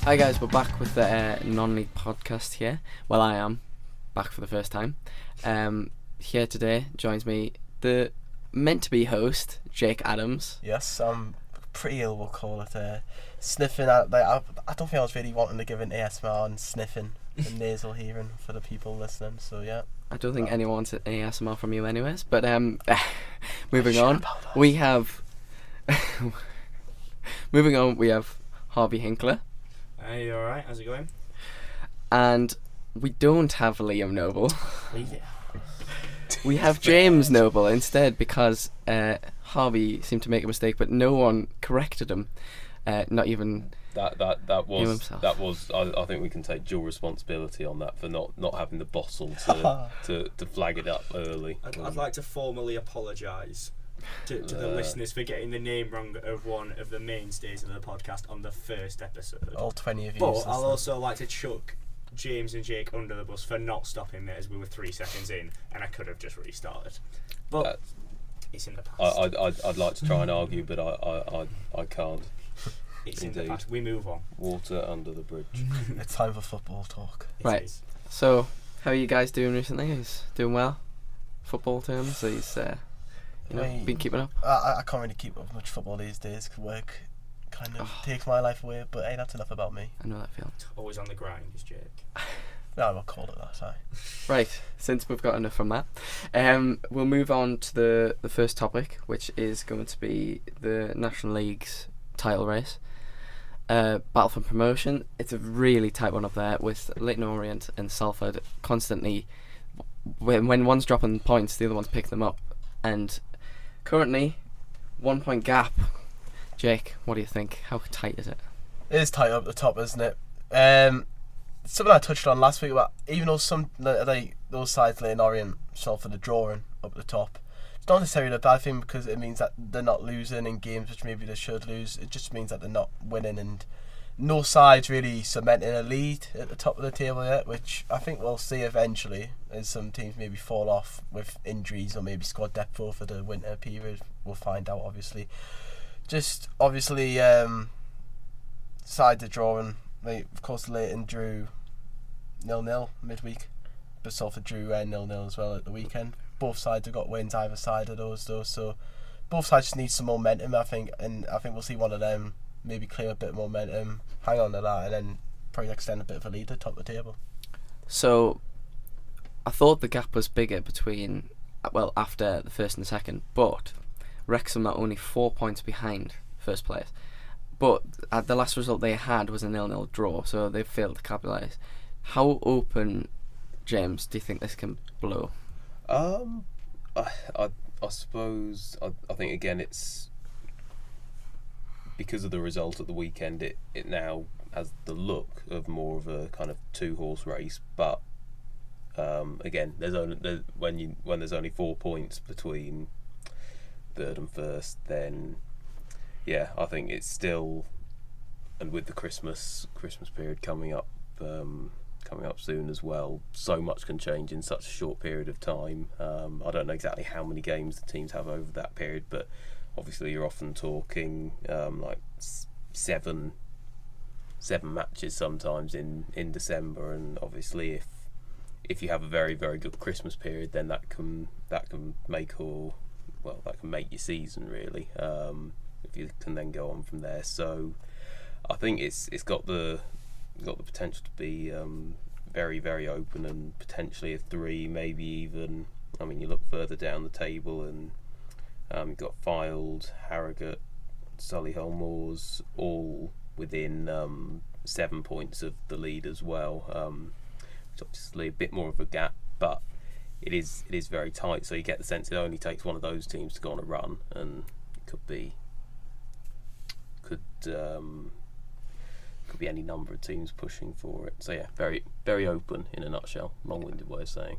Hi guys, we're back with the non-league podcast here. Well, I am back for the first time. Here today joins me the meant-to-be host, Jake Adams. Yes, I'm pretty ill, we'll call it. Sniffing, I don't think I was really wanting to give an ASMR and sniffing and nasal hearing for the people listening, so yeah. I don't think anyone wants an ASMR from you anyways, but moving on, we have Harvey Hinkler. Hey, you alright? How's it going? And we don't have Liam Noble. Yeah. We have James Noble instead because Harvey seemed to make a mistake, but no one corrected him. Not even that him himself. was. I think we can take dual responsibility on that for not having the bottle to flag it up early. I'd like to formally apologise to the listeners for getting the name wrong of one of the mainstays of the podcast on the first episode. All 20 of you. But I'll also like to chuck James and Jake under the bus for not stopping me as we were 3 seconds in and I could have just restarted. But it's in the past. I'd like to try and argue, but I can't. It's Indeed. in the past. We move on. Water under the bridge. It's time for football talk. Right. It is. So, how are you guys doing recently? He's doing well? Football terms? He's been keeping up? I can't really keep up with much football these days because work kind of takes my life away, but hey, that's enough about me. I know that feeling. Always on the grind is Jake. No, I won't call it that, sorry. Right, since we've got enough from that, we'll move on to the first topic, which is going to be the National League's title race. Battle for promotion. It's a really tight one up there with Leyton Orient and Salford constantly. When one's dropping points, the other one's picking them up. And currently, 1 point gap. Jake, what do you think? How tight is it? It is tight up the top, isn't it? Something I touched on last week about even though some those sides, Leyton Orient, Salford, are drawing up the top. It's not necessarily a bad thing because it means that they're not losing in games which maybe they should lose. It just means that they're not winning, and no side's really cementing a lead at the top of the table yet, which I think we'll see eventually as some teams maybe fall off with injuries or maybe squad depth over the winter period. We'll find out, obviously. Just obviously sides are drawing. Of course, Leyton drew 0-0 midweek, but Salford drew 0-0 as well at the weekend. Both sides have got wins either side of those though, so both sides just need some momentum, I think, and I think we'll see one of them maybe clear a bit of momentum, hang on to that, and then probably extend a bit of a lead at the top of the table. So, I thought the gap was bigger between, after the first and the second, but Wrexham are only 4 points behind first place. But the last result they had was a 0-0 draw, so they failed to capitalise. How open, James, do you think this can blow? I suppose I think again it's because of the result at the weekend. It now has the look of more of a kind of 2-horse race, but again, when there's only 4 points between third and first, then yeah, I think it's still, and with the Christmas period coming up soon as well, so much can change in such a short period of time. I don't know exactly how many games the teams have over that period, but obviously you're often talking like seven matches sometimes in December, and obviously if you have a very, very good Christmas period, then that can make your season really. If you can then go on from there, so I think it's got the potential to be very, very open, and potentially a 3, maybe even. I mean, you look further down the table, and you've got Fylde, Harrogate, Solihull Moors, all within 7 points of the lead as well. It's obviously a bit more of a gap, but it is very tight. So you get the sense it only takes one of those teams to go on a run, and it could be any number of teams pushing for it. So yeah, very, very open in a nutshell. Long-winded way of saying.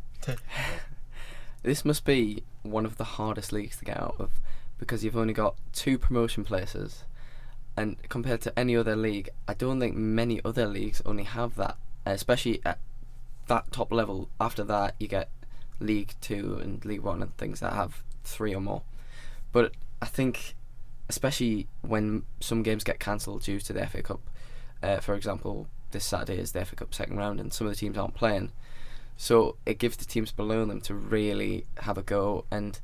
This must be one of the hardest leagues to get out of because you've only got 2 promotion places, and compared to any other league, I don't think many other leagues only have that, especially at that top level. After that, you get League 2 and League 1 and things that have 3 or more. But I think, especially when some games get cancelled due to the FA Cup, For example, this Saturday is the FA Cup second round, and some of the teams aren't playing. So it gives the teams below them to really have a go, and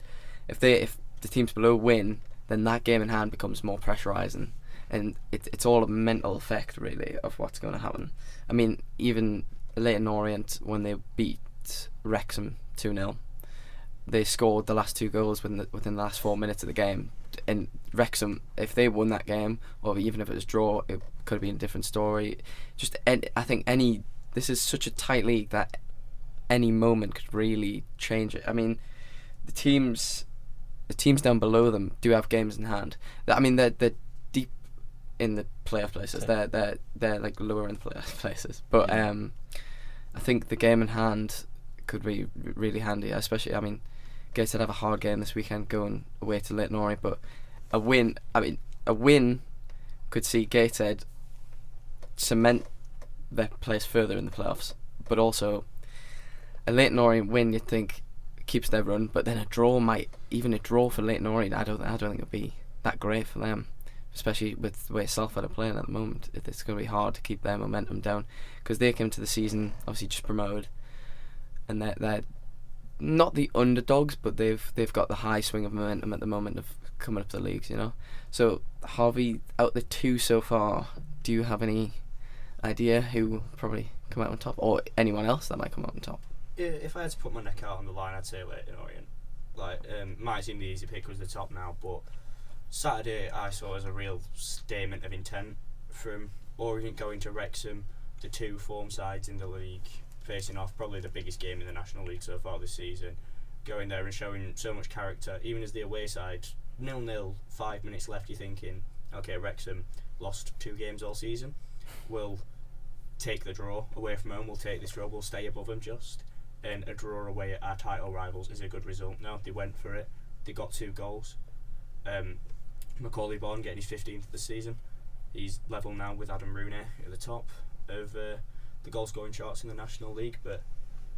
if the teams below win, then that game in hand becomes more pressurising, and it's all a mental effect really of what's going to happen. I mean, even Leyton Orient, when they beat Wrexham 2-0, they scored the last 2 goals within the last 4 minutes of the game. And Wrexham, if they won that game, or even if it was draw, it could have been a different story. I think this is such a tight league that any moment could really change it. I mean, the teams down below them do have games in hand. I mean, they're deep in the playoff places. They're like lower in the playoff places. But I think the game in hand could be really handy, especially. I mean, Gateshead have a hard game this weekend going away to Leyton Orient, but a win could see Gateshead cement their place further in the playoffs. But also, a Leyton Orient win, you'd think, keeps their run, but then a draw for Leyton Orient, I don't think it'd be that great for them, especially with the way Salford are playing at the moment. It's going to be hard to keep their momentum down, because they came to the season obviously just promoted, and they're not the underdogs, but they've got the high swing of momentum at the moment of coming up the leagues, you know. So Harvey, out the 2 so far, do you have any idea who will probably come out on top, or anyone else that might come out on top? Yeah, if I had to put my neck out on the line, I'd say Leyton Orient. Might seem the easy pick was the top now, but Saturday I saw as a real statement of intent from Orient going to Wrexham, the 2 form sides in the league, facing off probably the biggest game in the National League so far this season, going there and showing so much character, even as the away side, 0-0, 5 minutes left, you're thinking, okay, Wrexham lost 2 games all season, we'll take the draw away from home, we'll take this draw, we'll stay above them just, and a draw away at our title rivals is a good result. No, they went for it, they got 2 goals. Macaulay Vaughan getting his 15th this season, he's level now with Adam Rooney at the top of the goal scoring charts in the National League, but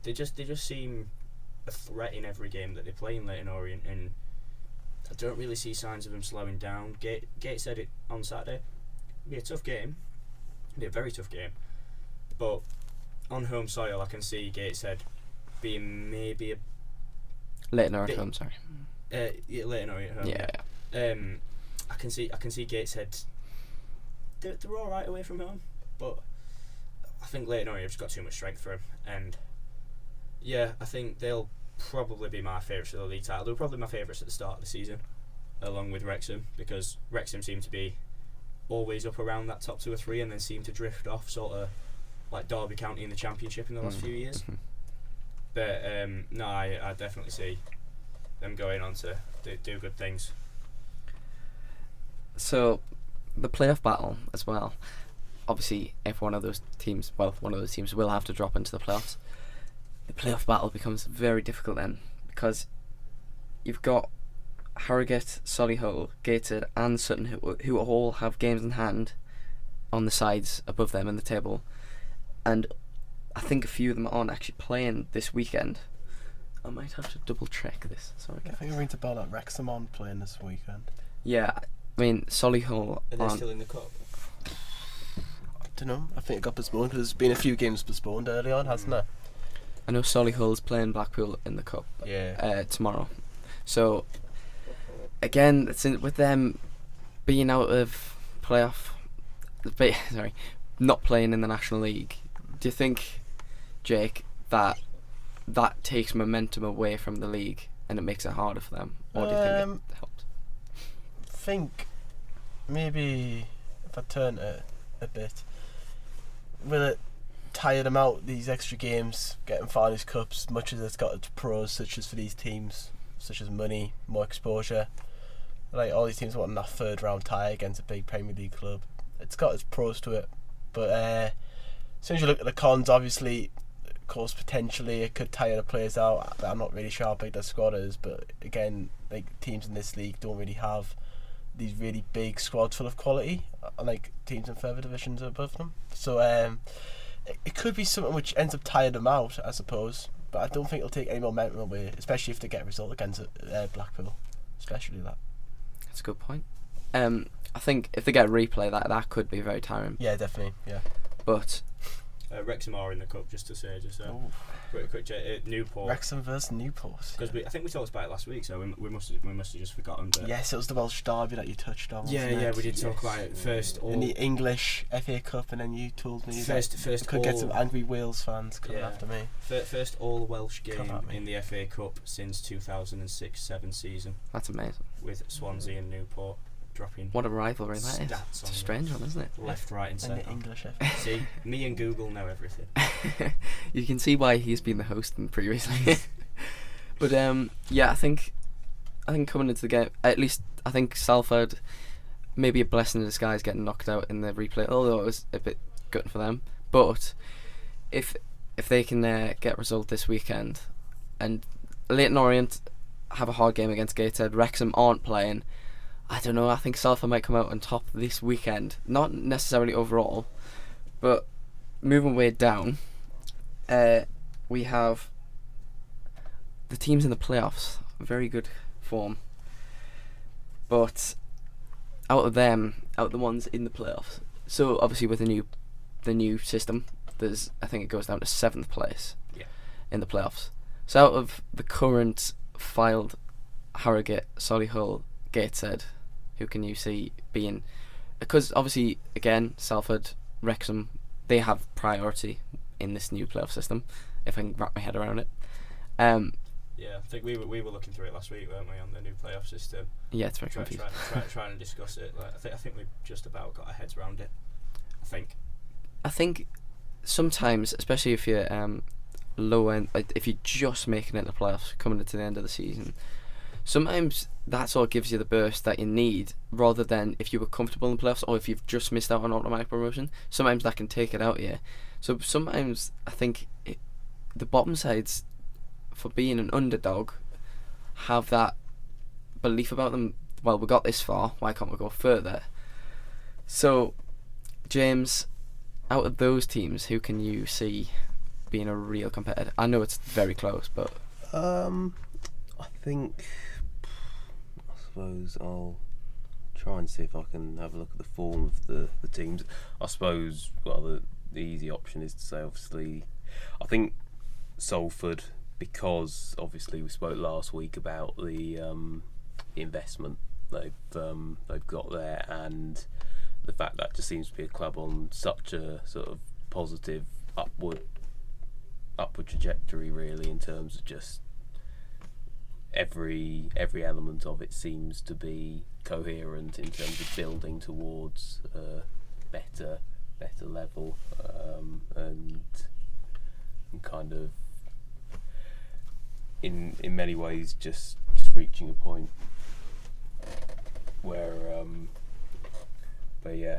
they just seem a threat in every game that they play in Leyton Orient, and I don't really see signs of them slowing down. Gates said it on Saturday, it'll be a tough game, it'll be a very tough game, but on home soil I can see Gateshead being maybe a Leyton Orient home, sorry. Leyton Orient home. Yeah. I can see Gateshead. They're all right away from home, but I think Leyton Orient have just got too much strength for them, and yeah, I think they'll probably be my favourites for the league title. They're probably my favourites at the start of the season, along with Wrexham, because Wrexham seem to be always up around that top 2 or 3, and then seem to drift off, sort of like Derby County in the Championship in the last few years. But no, I definitely see them going on to do good things. So the playoff battle as well. Obviously, if one of those teams will have to drop into the playoffs, the playoff battle becomes very difficult then, because you've got Harrogate, Solihull, Gateshead and Sutton who all have games in hand on the sides above them in the table, and I think a few of them aren't actually playing this weekend. I might have to double check this. Sorry. I think we're going to ball at Wrexham on playing this weekend. Yeah, I mean Solihull. Are they still in the cup? I don't know. I think it got postponed because there's been a few games postponed early on, hasn't there? I know Solihull's playing Blackpool in the cup. Yeah. Tomorrow. So again, with them being out of playoff, not playing in the National League, do you think, Jake, that takes momentum away from the league and it makes it harder for them, or do you think it helps? I think maybe if I turn it a bit, will it tire them out, these extra games, getting far in these cups, much as it's got its pros, such as for these teams, such as money, more exposure. Like all these teams wanting that 3rd round tie against a big Premier League club. It's got its pros to it, but as soon as you look at the cons, obviously, of course, potentially it could tire the players out. I'm not really sure how big their squad is, but again, like teams in this league don't really have these really big squads full of quality, unlike teams in further divisions above them. So it could be something which ends up tiring them out, I suppose. But I don't think it'll take any momentum away, especially if they get a result against Blackpool, especially that. That's a good point. I think if they get a replay, that could be very tiring. Yeah, definitely. Yeah. But Wrexham are in the cup, just to say, quick check. Newport. Wrexham versus Newport. Because I think we talked about it last week, so we must have just forgotten. But yes, it was the Welsh derby that you touched on. yeah, wasn't yeah, it? we did talk about it first. In the English FA Cup, and then you told me First could get some angry Wales fans coming after me. First all Welsh game in the FA Cup since 2006-7 season. That's amazing. With Swansea and Newport dropping. What a rivalry that is. Stats It's a strange one, isn't it? Left, right, and centre. In the English FA. See, me and Google know everything. You can see why he's been the host previously. But yeah, I think coming into the game, at least I think Salford, maybe a blessing in disguise getting knocked out in the replay, although it was a bit gutting for them. But if they can get a result this weekend, and Leyton Orient have a hard game against Gateshead, Wrexham aren't playing, I don't know, I think Salford might come out on top this weekend. Not necessarily overall, but moving way down, we have the teams in the playoffs. Very good form. But out of the ones in the playoffs, so obviously with the new system, I think it goes down to 7th place in the playoffs. So out of the current filed Harrogate, Solihull, Gateshead, who can you see being, because obviously again Salford, Wrexham, they have priority in this new playoff system, if I can wrap my head around it. Yeah, I think we were looking through it last week, weren't we, on the new playoff system? Yeah, it's very confusing. Trying to discuss it. Like, I think we've just about got our heads around it. I think sometimes, especially if you're low end, like if you're just making it in the playoffs, coming into the end of the season, sometimes that sort of gives you the burst that you need, rather than if you were comfortable in the playoffs or if you've just missed out on automatic promotion. Sometimes that can take it out, yeah. So sometimes I think the bottom sides, for being an underdog, have that belief about them. Well, we got this far, why can't we go further? So, James, out of those teams, who can you see being a real competitor? I know it's very close, but I suppose I'll try and see if I can have a look at the form of the teams. I suppose, well, the easy option is to say, obviously, I think Salford, because obviously we spoke last week about the investment they've got there, and the fact that just seems to be a club on such a sort of positive upward trajectory, really, in terms of just every element of it seems to be coherent in terms of building towards a better level, and kind of in many ways just reaching a point where they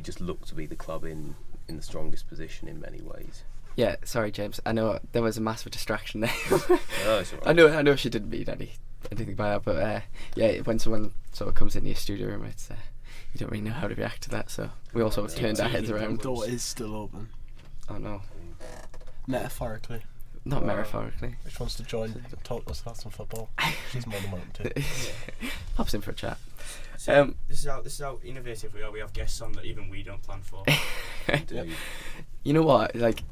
just look to be the club in the strongest position in many ways. yeah, sorry James, I know there was a massive distraction there. Oh, it's all right. I know she didn't mean anything by that, but yeah, when someone sort of comes into your studio room, it's you don't really know how to react to that, so we all sort of turned our heads around. The door is still open. Oh no. Metaphorically. Not metaphorically. Which wants to join, talk to us about some football? She's more than welcome to. Pops in for a chat. So this is how innovative we are. We have guests on that even we don't plan for. You know what? Like,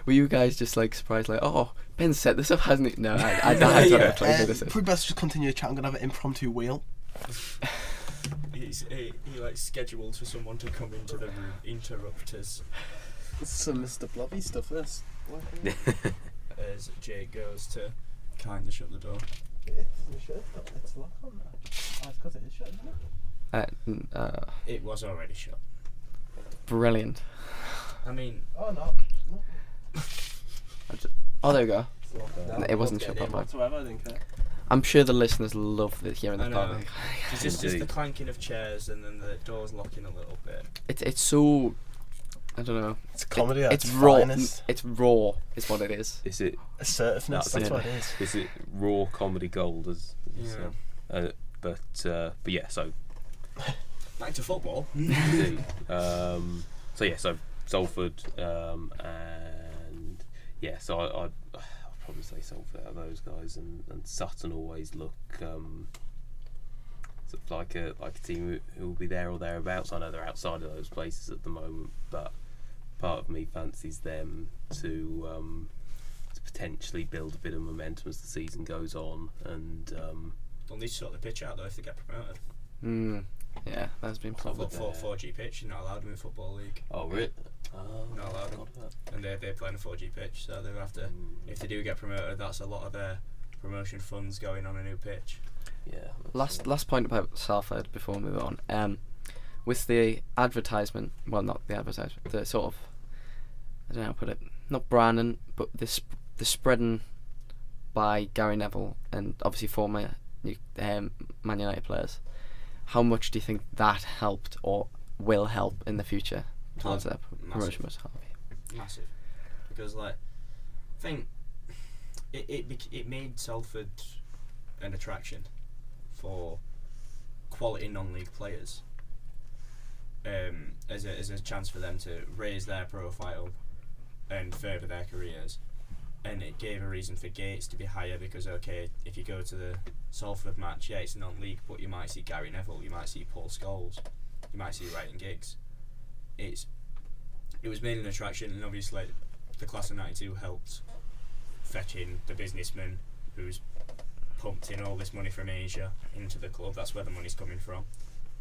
were you guys just like surprised? Like, oh, Ben set this up, hasn't he? No, I don't have a clue who this is. Probably best just continue the chat. I'm gonna have an impromptu wheel. He like scheduled for someone to come into the room, interrupt us. Some Mr. Blobby stuff. This. As Jake goes to kind of shut the door. It's locked on now. Oh, it's because it is shut, isn't it? It was already shut. Brilliant. I mean, Oh no. Oh, there we go. No, It wasn't get shut it in properly. whatsoever, I didn't care. I'm sure the listeners love hearing I the know. public. It's just the clanking of chairs and then the doors locking a little bit. It's so, I don't know. It's comedy. At It's its raw. finest. It's raw, is what it is. Is it Assertiveness. That's it. what it is. is it raw comedy gold as Yeah. but yeah, so Back to football. indeed. So Salford, and yeah, so I probably say Salford out of those guys, and Sutton always look sort of like a team who will be there or thereabouts. I know they're outside of those places at the moment, but part of me fancies them to potentially build a bit of momentum as the season goes on, and They'll need to sort the pitch out though if they get promoted. Yeah, that's been So planned. 4G pitch, you're not allowed in the Football League. oh really? Not allowed. And they're playing a 4G pitch, so they're gonna have to. If they do get promoted, that's a lot of their promotion funds going on a new pitch. Yeah. Last point about Salford before we move on. With the advertisement, well, not the advertisement, the sort of, I don't know how to put it, not branding, but the spreading by Gary Neville and obviously former Man United players. How much do you think that helped or will help in the future towards that promotion? Massive, because like, I think it made Salford an attraction for quality non-league players. As a chance for them to raise their profile and further their careers, and it gave a reason for Gates to be higher because if you go to the Salford match, yeah, it's non-league, but you might see Gary Neville, you might see Paul Scholes, you might see Ryan Giggs. It was made an attraction, and obviously the class of '92 helped fetch in the businessman who's pumped in all this money from Asia into the club. That's where the money's coming from.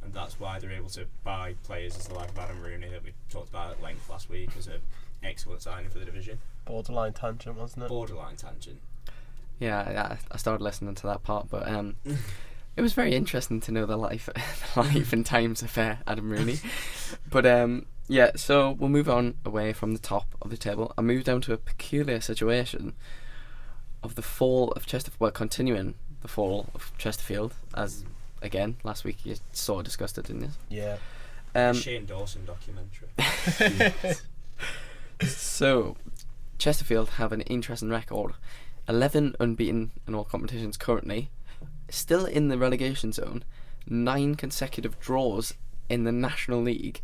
And that's why they're able to buy players as the like of Adam Rooney that we talked about at length last week as an excellent signing for the division. Borderline tangent, wasn't it? Borderline tangent. Yeah, I started listening to that part, but it was very interesting to know the life and times of Adam Rooney. But yeah, so we'll move on away from the top of the table and move down to a peculiar situation of the fall of Chesterfield. Well, continuing the fall of Chesterfield as. Again, last week you sort of discussed it, didn't you? Yeah. Shane Dawson documentary. So, Chesterfield have an interesting record. 11 unbeaten in all competitions currently. Still in the relegation zone. 9 consecutive draws in the National League.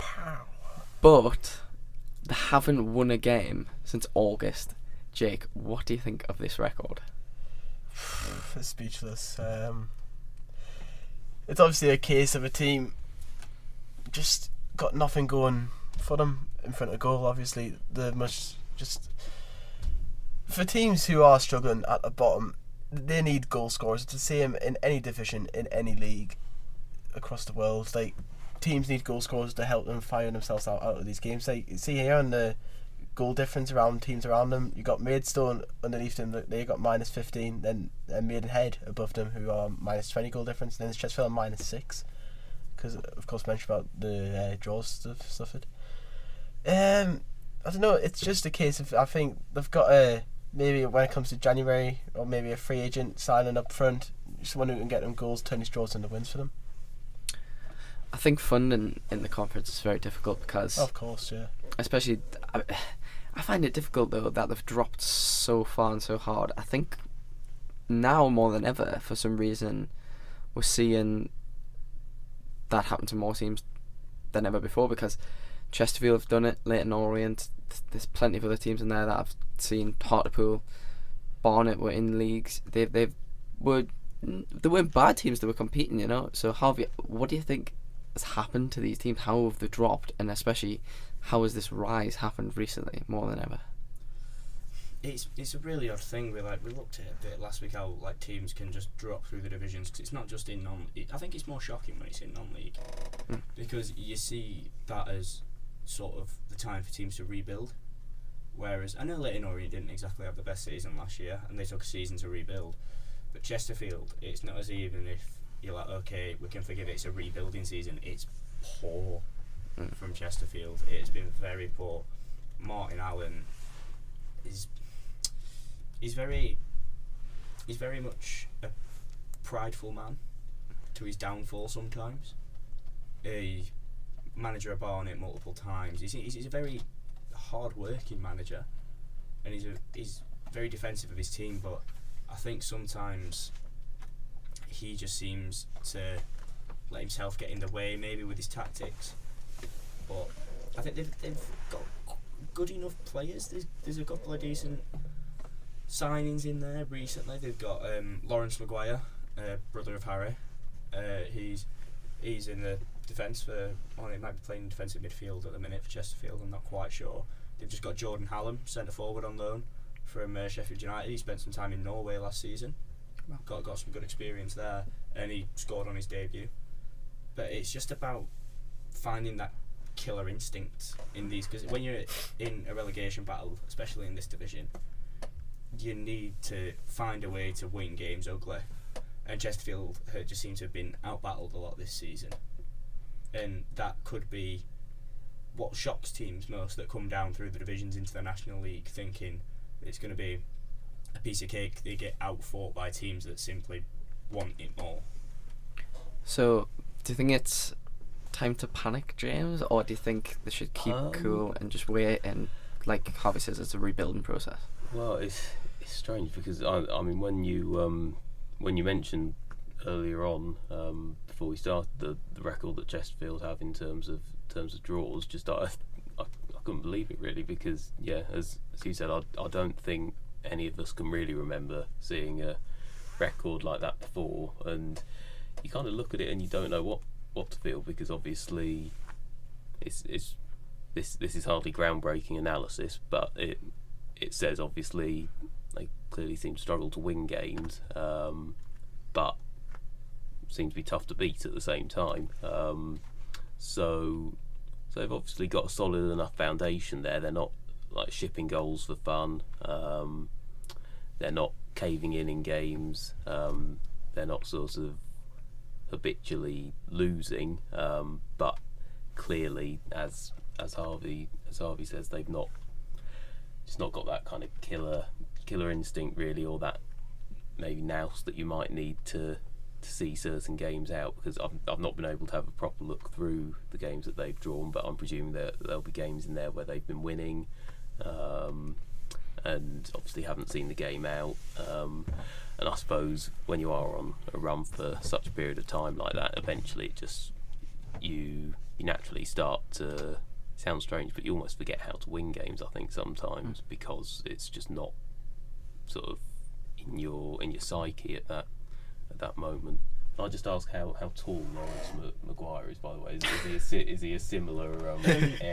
But they haven't won a game since August. Jake, what do you think of this record? Speechless. It's obviously a case of a team just got nothing going for them in front of goal. Obviously, for teams who are struggling at the bottom, they need goal scorers. It's the same in any division, in any league across the world. Like, teams need goal scorers to help them fire themselves out of these games. Like, see here on the goal difference around teams around them, you got Maidstone underneath them, they got minus 15, then Maidenhead above them who are minus 20 goal difference, and then it's Chesterfield minus 6 because of course mentioned about the draws they've suffered. I don't know, it's just a case of, I think they've got maybe when it comes to January, or maybe a free agent signing up front, someone who can get them goals, turn these draws into wins for them. I think funding in the conference is very difficult because, of course, yeah, especially I find it difficult though that they've dropped so far and so hard. I think now more than ever, for some reason, we're seeing that happen to more teams than ever before, because Chesterfield have done it, Leyton Orient, there's plenty of other teams in there that I've seen. Hartlepool, Barnet were in leagues. They weren't bad teams, they were competing, you know. So what do you think has happened to these teams? How have they dropped, and especially how has this rise happened recently more than ever? It's a really odd thing. We looked at it a bit last week, how like teams can just drop through the divisions, because it's not just in I think it's more shocking when it's in non-league, because you see that as sort of the time for teams to rebuild. Whereas I know Leyton Orient didn't exactly have the best season last year, and they took a season to rebuild. But Chesterfield, it's not as even if you're like, okay, we can forgive it, it's a rebuilding season. It's poor from Chesterfield. It's been very poor. Martin Allen he's very much a prideful man to his downfall sometimes. A manager of Barnet multiple times. He's a very hard-working manager, and he's very defensive of his team, but I think sometimes he just seems to let himself get in the way, maybe with his tactics. But I think they've got good enough players. There's a couple of decent signings in there recently. They've got Lawrence Maguire, brother of Harry. He's in the defence for. Well, he might be playing defensive midfield at the minute for Chesterfield. I'm not quite sure. They've just got Jordan Hallam, centre forward on loan from Sheffield United. He spent some time in Norway last season. Got some good experience there, and he scored on his debut. But it's just about finding that killer instinct in these, because when you're in a relegation battle, especially in this division, you need to find a way to win games ugly, and Chesterfield just seem to have been out-battled a lot this season, and that could be what shocks teams most that come down through the divisions into the National League thinking it's going to be a piece of cake. They get out-fought by teams that simply want it more. So, do you think it's time to panic, James, or do you think they should keep cool and just wait, and like Harvey says, it's a rebuilding process? Well, it's strange because I mean when you mentioned earlier on before we started the record that Chesterfield have in terms of draws, just I couldn't believe it really, because as you said, I don't think any of us can really remember seeing a record like that before, and you kind of look at it and you don't know what to feel, because obviously this is hardly groundbreaking analysis, but it says obviously they clearly seem to struggle to win games, but seem to be tough to beat at the same time. So they've obviously got a solid enough foundation there. They're not like shipping goals for fun. They're not caving in games. They're not sort of habitually losing, but clearly, as Harvey says, they've not got that kind of killer instinct really, or that maybe nous that you might need to see certain games out, because I've not been able to have a proper look through the games that they've drawn, but I'm presuming that there'll be games in there where they've been winning, and obviously haven't seen the game out, and I suppose when you are on a run for such a period of time like that, eventually it just you naturally start to, sound strange, but you almost forget how to win games, I think, sometimes, because it's just not sort of in your psyche at that moment. Can I just ask how tall Lawrence Maguire is, by the way? Is he a similar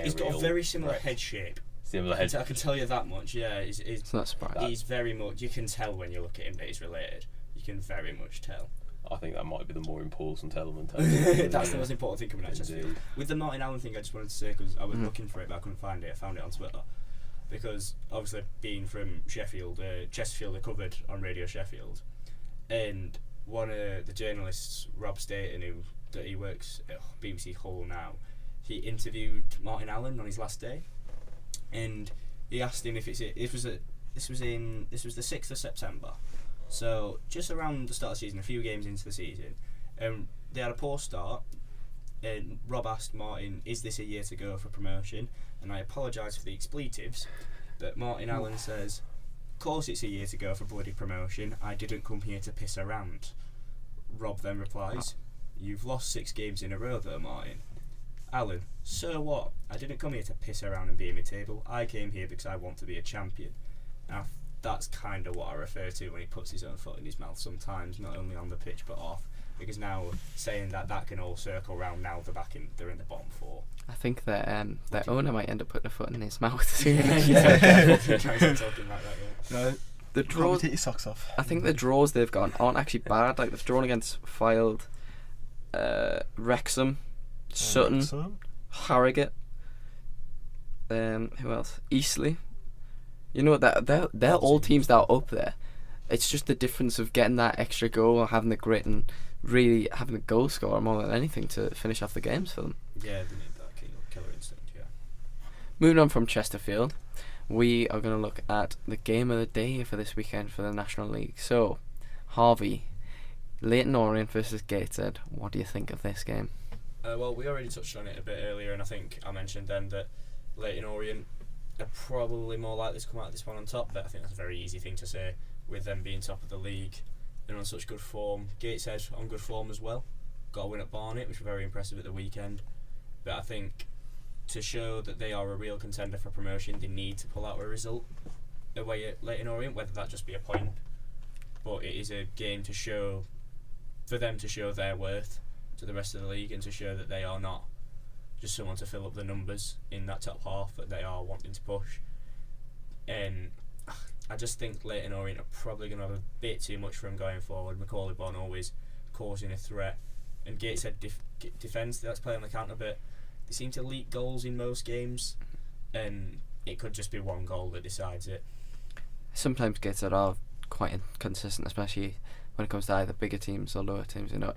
He's got a very similar head shape. Similar head. I can tell you that much. Yeah, It's not surprising. he's very much. You can tell when you look at him that he's related. You can very much tell. I think that might be the more important element. That's the most important thing coming out of Chesterfield. With the Martin Allen thing, I just wanted to say, because I was looking for it but I couldn't find it. I found it on Twitter, because obviously being from Sheffield, Chesterfield are covered on Radio Sheffield, and one of the journalists, Rob Staten, that he works at BBC Hull now, he interviewed Martin Allen on his last day, and he asked him if this was the 6th of September, so just around the start of the season, a few games into the season, they had a poor start, and Rob asked Martin, is this a year to go for promotion? And I apologise for the expletives, but Martin Allen says, of course it's a year to go for bloody promotion, I didn't come here to piss around. Rob then replies, you've lost 6 games in a row though, Martin. Allen, so what? I didn't come here to piss around and be in my table. I came here because I want to be a champion. Now, that's kind of what I refer to when he puts his own foot in his mouth sometimes, not only on the pitch but off. Because now saying that can all circle round now they're in the bottom 4. I think their owner might end up putting a foot in his mouth soon. No, The draws. take your socks off. I think the draws they've got aren't actually bad. Like they've drawn against Fylde, Wrexham, Sutton, Harrogate. Who else? Eastleigh. You know that they're all teams that are up there. It's just the difference of getting that extra goal or having the grit and really having a goal scorer more than anything to finish off the games for them. Yeah, they need that killer instinct, yeah. Moving on from Chesterfield, we are going to look at the game of the day for this weekend for the National League. So, Harvey, Leyton Orient versus Gateshead. What do you think of this game? Well, we already touched on it a bit earlier, and I think I mentioned then that Leyton Orient are probably more likely to come out of this one on top, but I think that's a very easy thing to say with them being top of the league and on such good form. Gateshead on good form as well. Got a win at Barnet, which was very impressive at the weekend. But I think to show that they are a real contender for promotion, they need to pull out a result. away at Leyton Orient, whether that just be a point, but it is a game to show, for them to show their worth to the rest of the league and to show that they are not just someone to fill up the numbers in that top half, that they are wanting to push. And I just think Leyton Orient are probably going to have a bit too much for him going forward. Macaulay Bonne always causing a threat, and Gateshead defence, let's play on the counter a bit. They seem to leak goals in most games, and it could just be one goal that decides it. Sometimes Gateshead are quite inconsistent, especially when it comes to either bigger teams or lower teams. You know,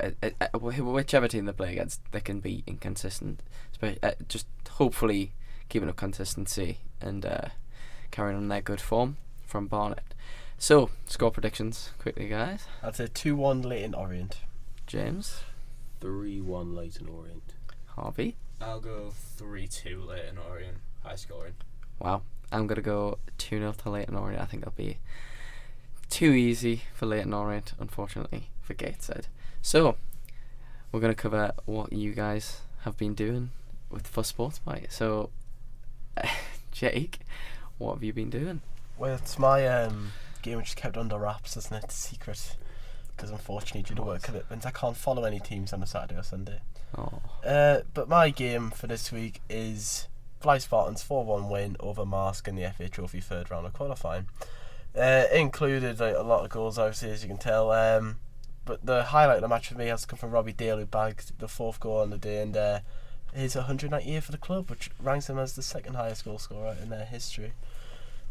whichever team they play against, they can be inconsistent. Just hopefully keeping up consistency and carrying on their good form from Barnet. So, score predictions quickly, guys. I'd say 2-1 Leyton Orient. James. 3-1 Leyton Orient. Harvey. I'll go 3-2 Leyton Orient, high scoring. Wow. I'm going to go 2-0 to Leyton Orient. I think that'll be too easy for Leyton Orient, unfortunately, for Gateshead. So, we're going to cover what you guys have been doing with For Sports Bite. So, Jake, what have you been doing? Well, it's my game which is kept under wraps, isn't it? Secret. Because unfortunately, due to work commitments, I can't follow any teams on a Saturday or Sunday. Oh. But my game for this week is Fly Spartans 4-1 win over Marsk in the FA Trophy third round of qualifying. It included a lot of goals, obviously, as you can tell. But the highlight of the match for me has to come from Robbie Dale, who bagged the fourth goal on the day, and his 190th year for the club, which ranks him as the second highest goal scorer in their history.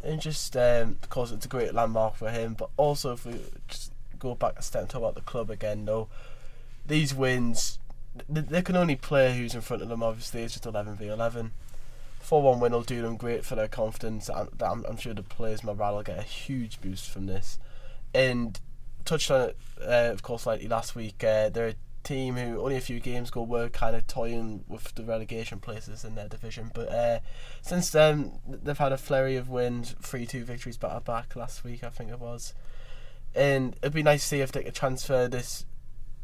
And just because it's a great landmark for him, but also if we just go back a step and talk about the club again, though, these wins, they can only play who's in front of them. Obviously, it's just 11v11. 4-1 win will do them great for their confidence. I'm sure the players' morale will get a huge boost from this. And touched on it, of course, slightly last week. They're a team who only a few games ago were kind of toying with the relegation places in their division, but since then they've had a flurry of wins, 3-2 victories back to back last week, I think it was. And it'd be nice to see if they could transfer this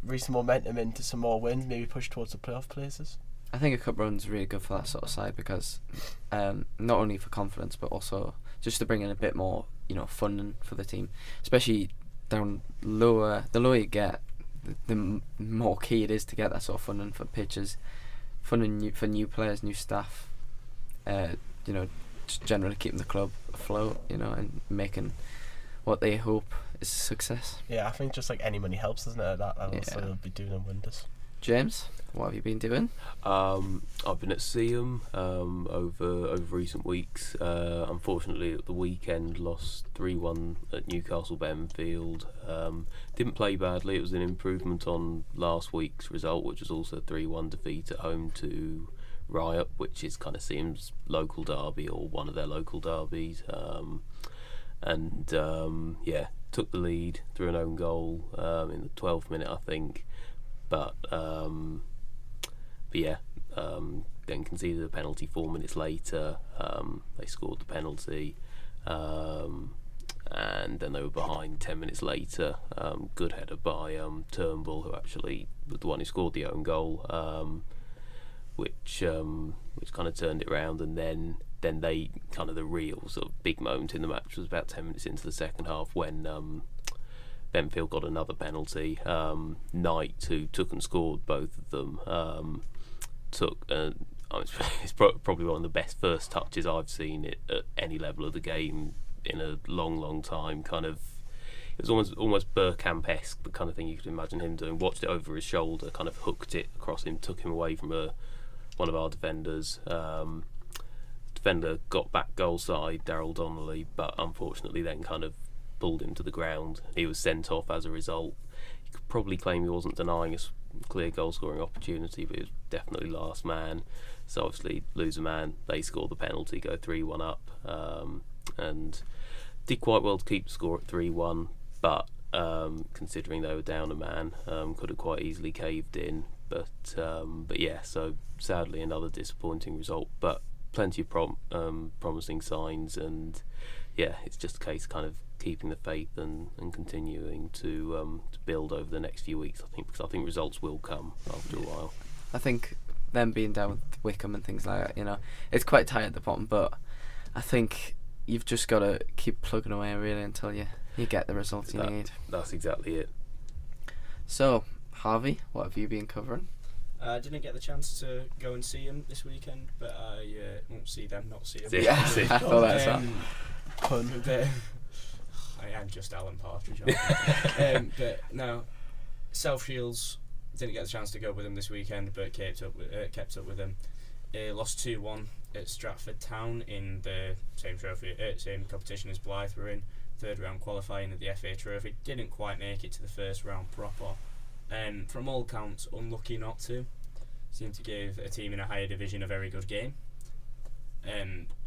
recent momentum into some more wins, maybe push towards the playoff places. I think a cup run's really good for that sort of side because not only for confidence but also just to bring in a bit more, funding for the team, especially down lower. The lower you get, the more key it is to get that sort of funding for pitches, funding for new players, new staff. Just generally keeping the club afloat, and making what they hope is success. Yeah, I think just like any money helps, doesn't it, at that level? Yeah. So they'll be doing them wonders. James, what have you been doing? I've been at Seaham over recent weeks. Unfortunately, at the weekend, lost 3-1 at Newcastle Benfield. Didn't play badly. It was an improvement on last week's result, which was also a 3-1 defeat at home to Riot, which is kind of Seaham's local derby or one of their local derbies. Took the lead through an own goal in the 12th minute, I think. But then conceded a penalty 4 minutes later. They scored the penalty, and then they were behind 10 minutes later. Good header by Turnbull, who actually was the one who scored the own goal, which kind of turned it around. And then they kind of the real sort of big moment in the match was about 10 minutes into the second half when Benfield got another penalty. Knight, who took and scored both of them, it's probably one of the best first touches I've seen at any level of the game in a long time. Kind of, it was almost Bergkamp-esque, the kind of thing you could imagine him doing. Watched it over his shoulder, kind of hooked it across him, took him away from one of our defenders. Defender got back goal side, Daryl Donnelly, but unfortunately then kind of pulled him to the ground. He was sent off as a result. You could probably claim he wasn't denying a clear goal scoring opportunity, but he was definitely last man. So obviously lose a man, they score the penalty, go 3-1 up, and did quite well to keep the score at 3-1, but considering they were down a man, could have quite easily caved in. But yeah, so sadly another disappointing result, but plenty of promising signs, and yeah, it's just a case of kind of keeping the faith and continuing to build over the next few weeks, I think, because I think results will come after a while. I think them being down with Wickham and things like that, it's quite tight at the bottom, but I think you've just got to keep plugging away really until you get the results you need. That's exactly it. So, Harvey, what have you been covering? I didn't get the chance to go and see him this weekend, but I won't see them, not see him. Yeah, I thought that's that. Pun. I am just Alan Partridge. But no, South Shields didn't get the chance to go with him this weekend, but kept up with him. Lost 2-1 at Stratford Town in the same competition as Blythe were in. Third round qualifying at the FA Trophy. Didn't quite make it to the first round proper. From all counts, unlucky not to. Seemed to give a team in a higher division a very good game.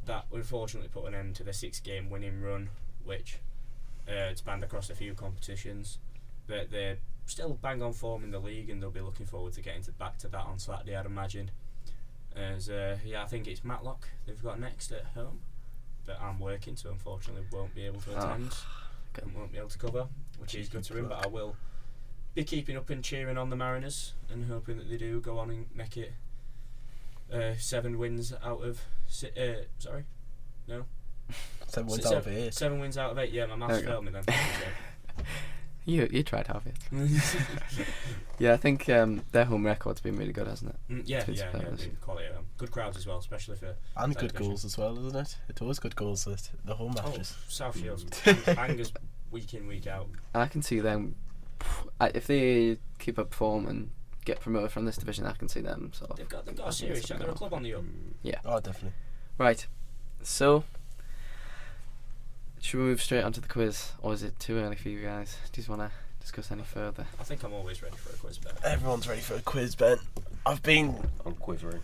That unfortunately put an end to the 6-game winning run, which spanned across a few competitions. But they're still bang on form in the league, and they'll be looking forward to getting back to that on Saturday, I'd imagine. I think it's Matlock they've got next at home, but I'm working, so unfortunately won't be able to attend and won't be able to cover, which is good to him, but I will be keeping up and cheering on the Mariners and hoping that they do go on and make it 7 wins out of 7 wins out of 8. 7 wins out of 8. Yeah, my maths failed me then. You tried, Harvey. Yeah, I think their home record's been really good, hasn't it? Yeah, been quality. Good crowds as well, especially for and good goals as well, isn't it? It's always good goals at the home matches. South Shields bangers week in, week out. I can see them if they keep up form and get promoted from this division. I can see them. So they've got a serious shot. They're a club on the up. Yeah. Oh, definitely. Right. So, should we move straight onto the quiz, or is it too early for you guys? Do you want to discuss any further? I think I'm always ready for a quiz, Ben. Everyone's ready for a quiz, Ben. I'm quivering.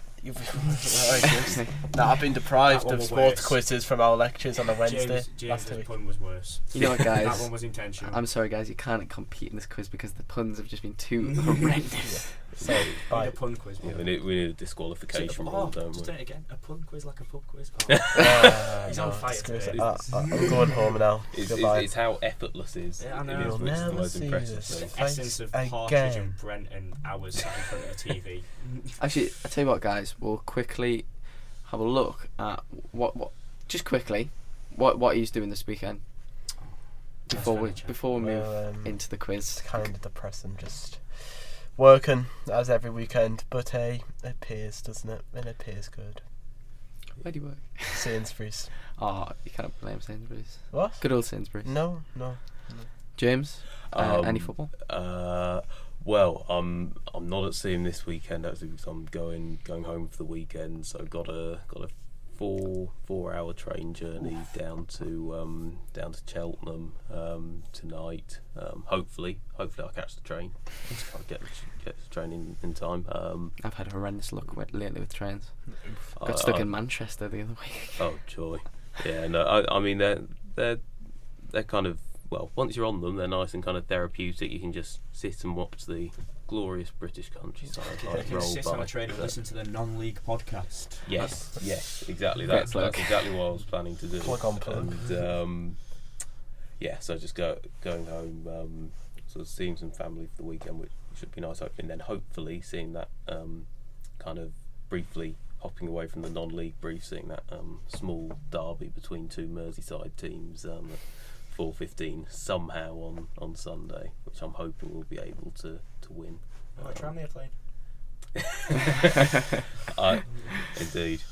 I've been deprived of sports quizzes from our lectures on a Wednesday. James' pun was worse. You know what, guys? That one was intentional. I'm sorry, guys. You can't compete in this quiz because the puns have just been too horrendous. So, we need a pun quiz. Yeah, we need a disqualification rule, don't we? Just do it again. A pun quiz like a pub quiz. He's no, on fire today. I'm going home now. It's how effortless it is. Yeah, I know. It is, which is the most impressive thing. The essence of Partridge and Brent and hours sat in front of the TV. Actually, I tell you what, guys. We'll quickly have a look at what he's doing this weekend before we move into the quiz. It's kind of depressing, just working as every weekend, but hey, it pays, doesn't it? And it pays good. Where do you work? Sainsbury's. Oh, you can't blame Sainsbury's. What? Good old Sainsbury's. No. James, any football? Well, I'm not at seeing this weekend actually because I'm going home for the weekend. So got a 4-hour train journey down to Cheltenham tonight. Hopefully I'll catch the train. I'll get the train in time. I've had a horrendous luck lately with trains. Got stuck in Manchester the other week. Oh joy! Yeah, no, I mean they're kind of, well, once you're on them, they're nice and kind of therapeutic. You can just sit and watch the glorious British countryside roll sit by. on a train and listen to the non-league podcast. Yes, exactly. That's exactly what I was planning to do. Plug on plug. And so just going home, sort of seeing some family for the weekend, which should be nice. And then hopefully seeing that kind of briefly hopping away from the non-league brief, seeing that small derby between two Merseyside teams at 4:15 somehow on Sunday, which I'm hoping we'll be able to win. Try me a plane. Indeed.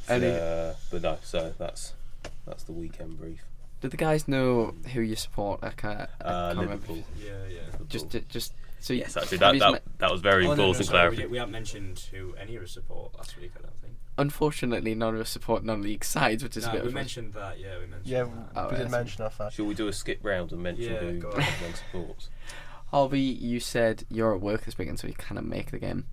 But no, so that's the weekend brief. Did the guys know who you support? I can't Liverpool. Yeah. Just so yes, actually that was very important clarity. We haven't mentioned who any of us support last week, I don't think. Unfortunately, none of us support non-league sides, which is a bit. We mentioned that. Yeah, we mentioned. Yeah, that. we did mention our fact. Shall we do a skip round and mention who everyone supports? Harvey, you said you're at work this weekend, so you cannot make the game.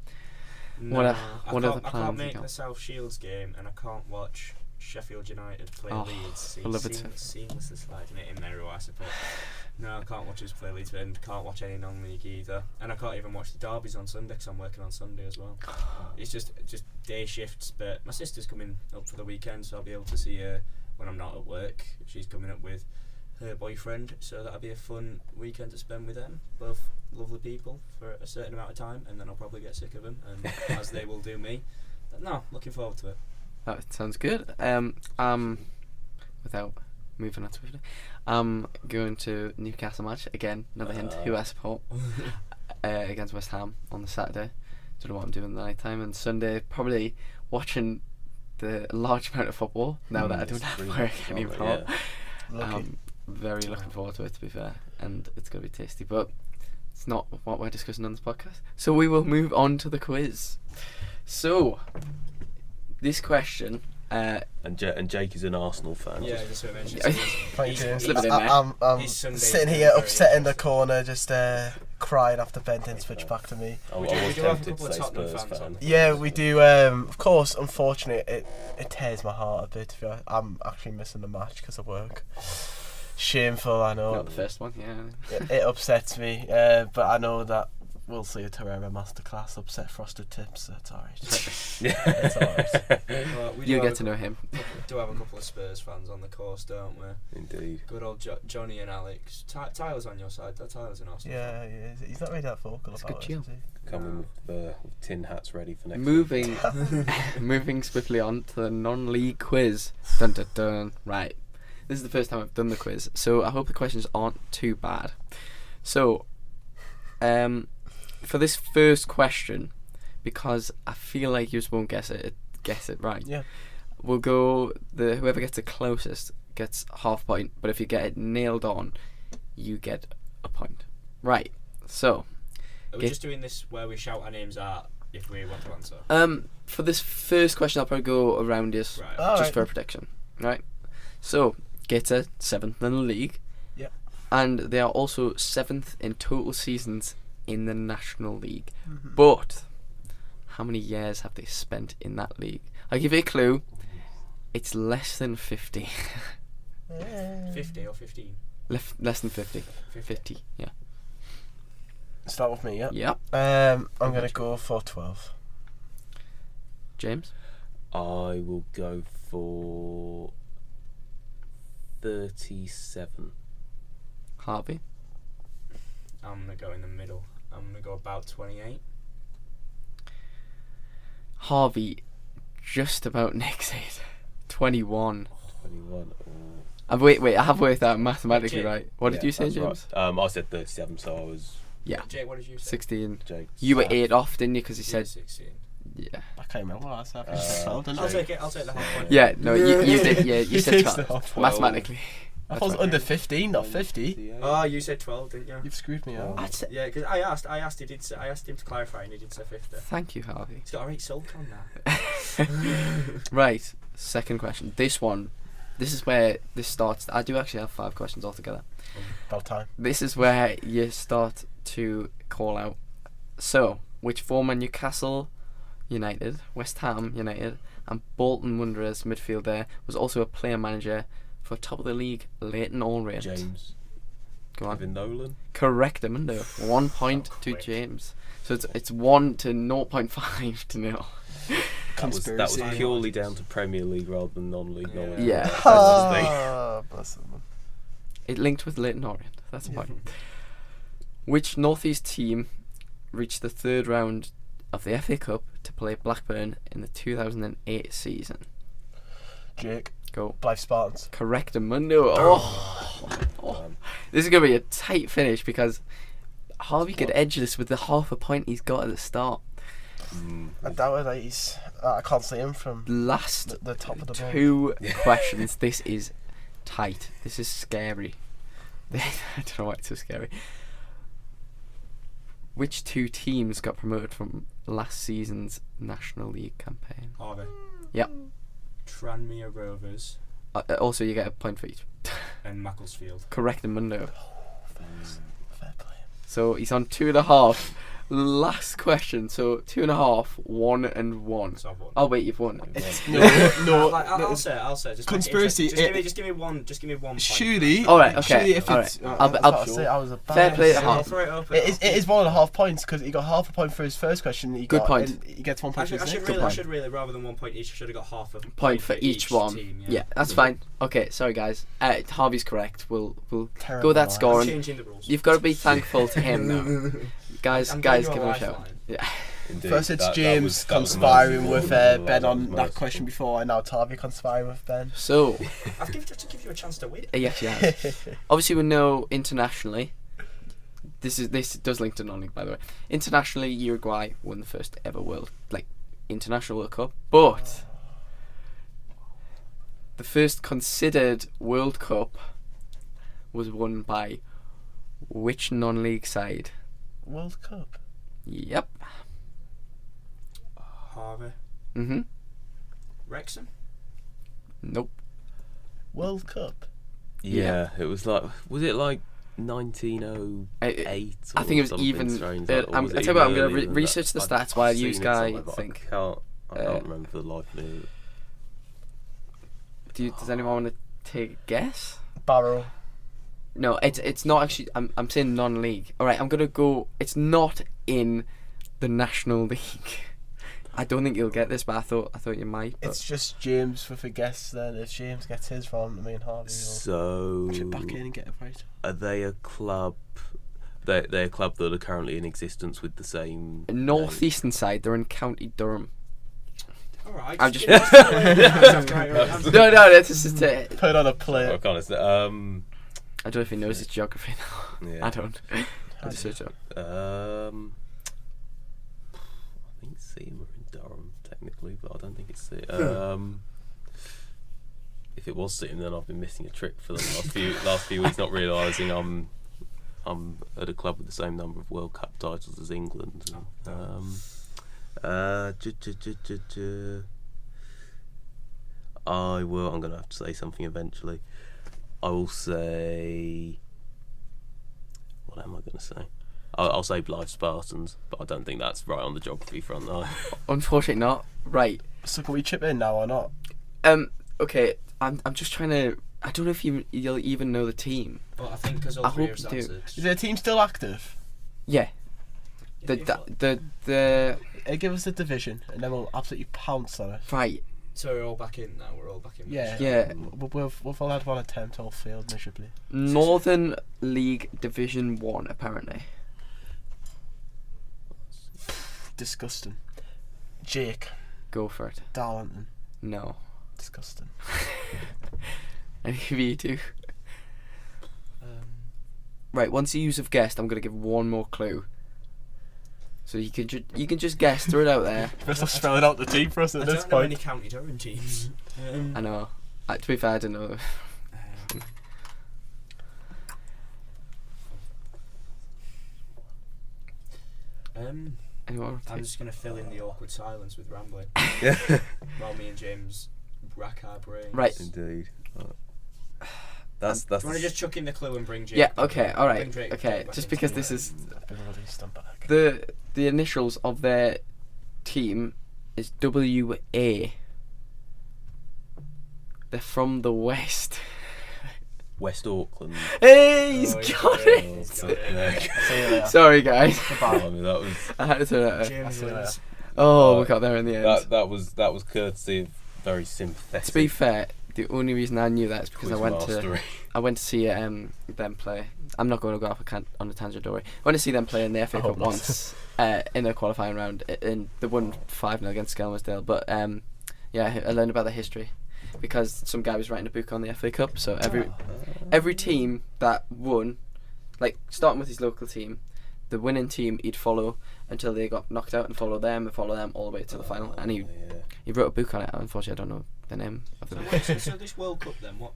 No, what are the plans? I can't make the South Shields game, and I can't watch Sheffield United play Leeds. Seamlessly sliding it in there, who I support. No, I can't watch us play Leeds, and can't watch any non-league either. And I can't even watch the derbies on Sunday because I'm working on Sunday as well. It's just day shifts. But my sister's coming up for the weekend, so I'll be able to see her when I'm not at work. She's coming up with her boyfriend, so that'll be a fun weekend to spend with them. Both lovely people for a certain amount of time, and then I'll probably get sick of them, and as they will do me. But no, looking forward to it. That sounds good. without moving on swiftly. I'm going to Newcastle match again. Another hint who I support against West Ham on the Saturday. Don't know what I'm doing the night time, and Sunday probably watching the large amount of football now that I don't have work anymore. Very looking forward to it, to be fair, and it's going to be tasty, but it's not what we're discussing on this podcast. So we will move on to the quiz. So this question, and Jake is an Arsenal fan. Yeah, just so I mentioned. Thank you. Slip it in there. I'm sitting here upset in the corner, just crying after Ben switched back to me. I was We do have a tempted couple to of say Tottenham Spurs fans fan. on. Yeah, we do. Of course, unfortunately, it tears my heart a bit. I'm actually missing the match because of work. Shameful, I know. Not the first one, yeah. It upsets me, but I know that we'll see a Torreira masterclass, upset frosted tips. So it's alright. Yeah, It's alright. Well, we You do get have to know him. do have a couple of Spurs fans on the course, don't we? Indeed. Good old Johnny and Alex. Tyler's on your side. Tyler's an Arsenal fan. Yeah, he's not really that vocal It's about good it, chill. is he? Coming with tin hats ready for next Moving, moving swiftly on to the non-league quiz. Dun dun dun. Right, this is the first time I've done the quiz, so I hope the questions aren't too bad. So, for this first question, because I feel like you just won't guess it right. Yeah. We'll go whoever gets it closest gets half point, but if you get it nailed on, you get a point. Right. So, Are we just doing this where we shout our names out if we want to answer? for this first question, I'll probably go around this Right. Alright. just for a prediction. Right. So, Gator 7th in the league. Yeah. And they are also 7th in total seasons in the National League. Mm-hmm. But how many years have they spent in that league? I'll give you a clue. It's less than 50. 50 or 15? Less than 50. 50, yeah. Start with me, yeah. Yep. I'm gonna go for 12. James? I will go for 37. Harvey? I'm going to go in the middle. I'm going to go about 28. Harvey just about nicks it. 21. 21. Wait, I have worked out mathematically Jake. right. What did you say, that's James? right. I said 37, so I was Yeah. Jake, what did you say? 16. Jake. You were 8 off, didn't you? Because he Yeah, said... 16. Yeah. I can't remember what I said. I said 12, didn't I'll I? take it. I'll take the half point. Yeah, no, you did. Yeah, you He said takes 12. the half. Mathematically. I thought it was under 15, not 50. Oh, you said 12, didn't you? You've screwed me out. I'd say- Yeah, because I asked I asked him to clarify, and he did say 50. Thank you, Harvey. He's got a right sulk on that. Right, second question. This is where this starts. I do actually have 5 questions altogether. About time. This is where you start to call out. So, which former Newcastle United, West Ham United, and Bolton Wanderers midfielder was also a player manager for top of the league Leyton Orient? James. Go on. Kevin Nolan. Correct, Amundo. 1 point to quick. James. So it's 1 to 0.5 to 0. That was purely down to Premier League rather than non-league Yeah. knowledge. Yeah. That's the thing. Bless him. It linked with Leyton Orient. That's the point. Which North East team reached the 3rd round of the FA Cup to play Blackburn in the 2008 season? Jake. Go. Blythe Spartans. Correct, Amundo. Oh. This is going to be a tight finish because Harvey could edge this with the half a point he's got at the start. I doubt it. Like I can't see him from Last the top of the ball. 2 questions. This is tight. This is scary. I don't know why it's so scary. Which 2 teams got promoted from last season's National League campaign? Harvey. Yep. Tranmere Rovers Also, you get a point for each. and Macclesfield. Correct, Amundo. Fair play. So he's on 2.5. Last question. So 2.5, 1 and 1. So I've won. Oh wait, you've won. No. I'll say. Just Conspiracy, Just give me one point. Surely. All right, okay, Surely if all it's. right. I'll say I was a Fair play to bias. half. I'll throw it open. It is 1.5 points because he got half a point for his first question. Good point. And he gets 1 point for I his next. should really, rather than 1 point each, I should have got half a Point for each one. team, Yeah, that's fine. Okay, sorry guys. Harvey's correct. We'll Terrible go with that line. score. I'm And changing the rules. you've got to be thankful to him now. Guys, I'm give giving him you a shout. lifeline. Yeah. Indeed. First it's That James was conspiring with merciful. Ben That on was that merciful. question before, and now Tavi conspiring with Ben. So, I've given to give you a chance to win. he actually has. Obviously, we know internationally. This does link to non-league, by the way. Internationally, Uruguay won the first ever international World Cup, but the first considered World Cup was won by which non-league side? World Cup. Yep. Harvey. Mhm. Wrexham. Nope. World Cup. Yeah, it was like, was it like 1908? I think it was even. I tell you what, I'm going to research the stats while you guys think. I can't remember the life of it. Does anyone want to take a guess? Barrow. No, it's not actually. I'm saying non-league. All right, I'm gonna go. It's not in the National League. I don't think you'll get this, but I thought you might. But. It's just James with a guess then. If James gets his wrong, me and Harvey will chip back in and get it right. Are they a club? They're a club that are currently in existence with the same Northeastern side. They're in County Durham. Alright. I'm just. no. No, this is to. Put on a name. plate. I can't say. I don't know if he knows his geography now. Yeah. I don't. I'll just search it up. I think Seam are in Durham technically, but I don't think it's Seam. If it was Seam, then I've been missing a trick for the last few weeks, not realising I'm at a club with the same number of World Cup titles as England. I'm going to have to say something eventually. I will say. What am I going to say? I'll say Blythe Spartans, but I don't think that's right on the geography front, though. Unfortunately, not. Right. So can we chip in now or not? Okay. I'm just trying to. I don't know if you'll even know the team. But I think because I all three hope of us you do. answered. Is their team still active? Yeah. The Give us the division, and then we'll absolutely pounce on it. right. So we're all back in now. We're all back in. Yeah. Yeah. We've all had one attempt, all failed miserably. Northern League Division 1, apparently. Disgusting. Jake. Go for it. Darlington. No. Disgusting. Any of you two? Right, once you have guessed, I'm going to give one more clue. So you can just guess, throw it out there. You must have spelled out the team for us at I this don't know point. any County Durham teams. I know. To be fair, I don't know. Anyone? I'm just going to fill in the awkward silence with rambling while me and James rack our brains. Right. Indeed. That's. Do you want to just chuck in the clue and bring Jake? Yeah. back Okay. in? All right. Bring Jake Okay. back Just into because the this way. is Been released on back. the initials of their team is WA. They're from the West. West Auckland. Hey, he's Oh, he's got got it. it. He's got it. Yeah. See you later. Sorry, guys. I Goodbye. mean, that was I had to turn it out. James That's wins. Oh, we got there in the end. that was courtesy of very sympathetic. To be fair, the only reason I knew that is because I went to Quizmastery. see them play. I'm not going to go off on a tangent, don't worry. I went to see them play in the FA Cup not. once in the qualifying round. And they won 5-0 against Skelmersdale. But yeah, I learned about the history because some guy was writing a book on the FA Cup. So every team that won, like starting with his local team, the winning team he'd follow until they got knocked out and follow them all the way to the final. And he wrote a book on it. Unfortunately, I don't know the name of the book. So this World Cup then, what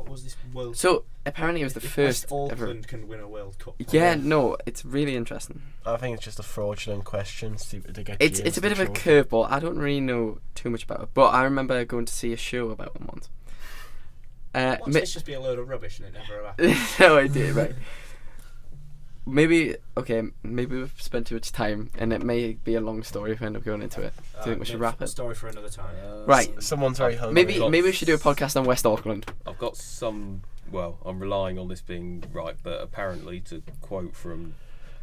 was this World Cup? So apparently it was the If first West ever. Auckland can win a World Cup. Yeah, no, it's really interesting. I think it's just a fraudulent question to get. It's James a bit of a the trophy. curveball. I don't really know too much about it, but I remember going to see a show about them once. What's this just be a load of rubbish and it never happened? No idea, right? Maybe we've spent too much time, and it may be a long story if we end up going into it. Do you think we should wrap it? Story for another time. Right. Someone's very hungry. Maybe we should do a podcast on West Auckland. I've got some. Well, I'm relying on this being right, but apparently, to quote from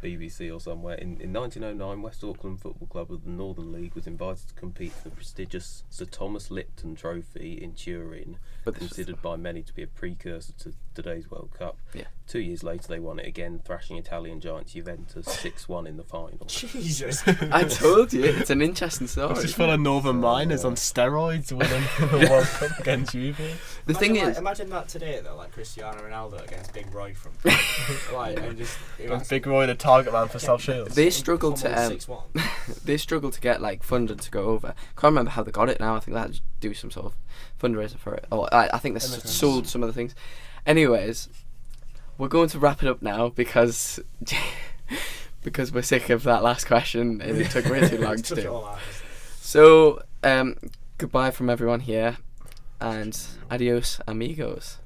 BBC or somewhere, in 1909, West Auckland Football Club of the Northern League was invited to compete for the prestigious Sir Thomas Lipton Trophy in Turin, But this was considered by many to be a precursor to today's World Cup. Yeah. 2 years later, they won it again, thrashing Italian giants Juventus 6-1 in the final. Jesus. I told you, it's an interesting story. It's just full of Northern Miners on steroids winning the World Cup against Juve. The thing is, imagine that today though, like Cristiano Ronaldo against Big Roy from like, and just Big Roy, the target man for South Shields. they struggle to 6-1. they struggle to get like funded to go over. Can't remember how they got it now. I think they had to do some sort of fundraiser for it. Or I think they sold some of the things. Anyways, we're going to wrap it up now because we're sick of that last question and it took way too long to do. So, goodbye from everyone here, and adios, amigos.